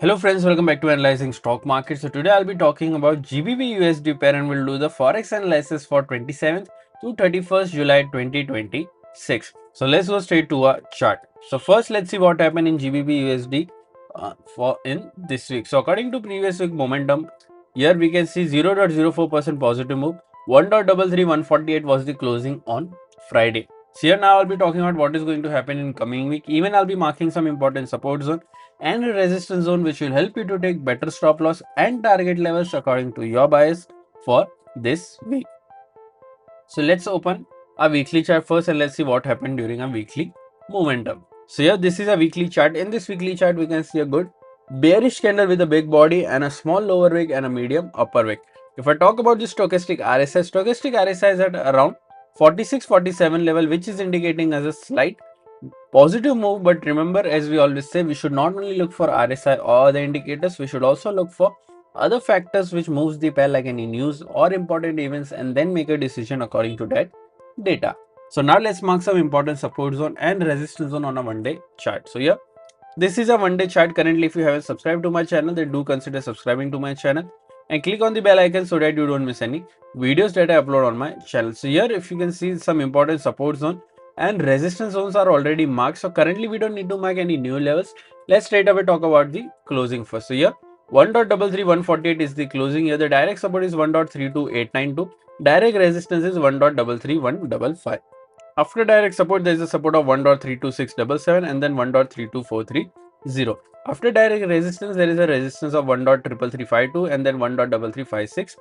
Hello friends, welcome back to Analyzing Stock Market. So today I'll be talking about GBP USD pair and we'll do the Forex analysis for 27th to 31st July 2026. So let's go straight to our chart. So first let's see what happened in GBP USD for in this week. So according to previous week momentum, here we can see 0.04% positive move. 1.33148 was the closing on Friday. So here now I'll be talking about what is going to happen in coming week. Even I'll be marking some important support zone and a resistance zone which will help you to take better stop loss and target levels according to your bias for this week. So let's open a weekly chart first and let's see what happened during a weekly momentum. So here this is a weekly chart. In this weekly chart we can see a good bearish candle with a big body and a small lower wick and a medium upper wick. If I talk about the stochastic RSI is at around 46-47 level, which is indicating as a slight positive move. But remember, as we always say, we should not only look for RSI or the indicators, we should also look for other factors which moves the pair, like any news or important events, and then make a decision according to that data. So now let's mark some important support zone and resistance zone on a one-day chart. So here, this is a one-day chart. Currently, if you haven't subscribed to my channel, then do consider subscribing to my channel and click on the bell icon so that you don't miss any videos that I upload on my channel. So here, if you can see, some important support zone and resistance zones are already marked. So currently we don't need to mark any new levels. Let's straight away talk about the closing first. So here 1.33148 is the closing. Here the direct support is 1.32892. Direct resistance is 1.33155. After direct support, there is a support of 1.32677 and then 1.32430. After direct resistance, there is a resistance of 1.33352 and then 1.33560.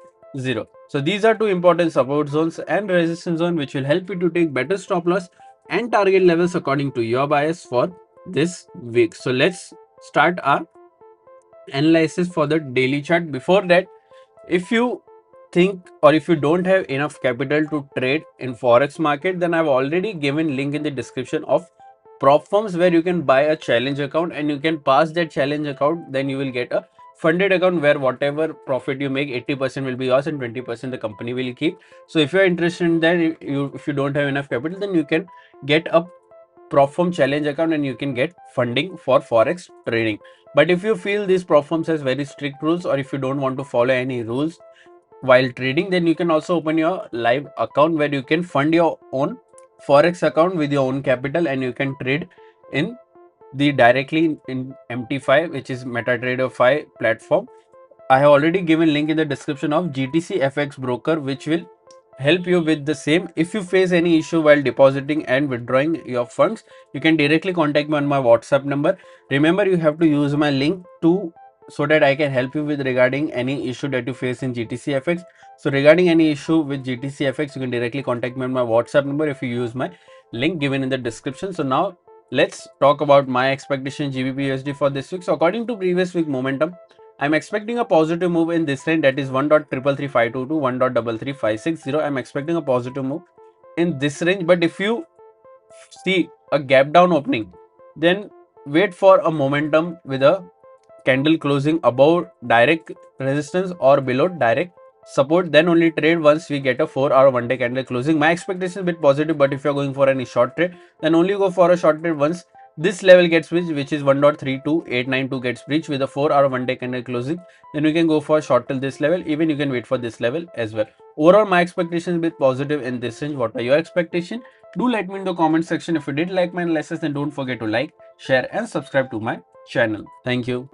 So these are two important support zones and resistance zone which will help you to take better stop loss and target levels according to your bias for this week. So let's start our analysis for the daily chart. Before that, if you think or if you don't have enough capital to trade in forex market, then I've already given link in the description of prop firms where you can buy a challenge account and you can pass that challenge account. Then you will get a funded account where whatever profit you make, 80% will be yours and 20% the company will keep. So if you're interested in that, if you don't have enough capital, then you can get a prop firm challenge account and you can get funding for forex trading. But if you feel these prop firms has very strict rules, or if you don't want to follow any rules while trading, then you can also open your live account where you can fund your own forex account with your own capital and you can trade in the directly in MT5, which is MetaTrader 5 platform. I have already given link in the description of GTC FX broker, which will help you with the same. If you face any issue while depositing and withdrawing your funds, you can directly contact me on my WhatsApp number. Remember, you have to use my link so that I can help you with regarding any issue that you face in GTC FX. So regarding any issue with GTC FX, you can directly contact me on my WhatsApp number if you use my link given in the description. So now let's talk about my expectation GBP USD for this week. So according to previous week momentum, I'm expecting a positive move in this range, that is 1.33352 to 1.33560. I'm expecting a positive move in this range. But if you see a gap down opening, then wait for a momentum with a candle closing above direct resistance or below direct support, then only trade once we get a 4-hour one-day candle closing. My expectation is a bit positive, but if you're going for any short trade, then only go for a short trade once this level gets breached, which is 1.32892 gets breached with a 4-hour one-day candle closing. Then you can go for a short till this level. Even you can wait for this level as well. Overall, my expectation is a bit positive in this range. What are your expectations? Do let me in the comment section. If you did like my analysis, then don't forget to like, share and subscribe to my channel. Thank you.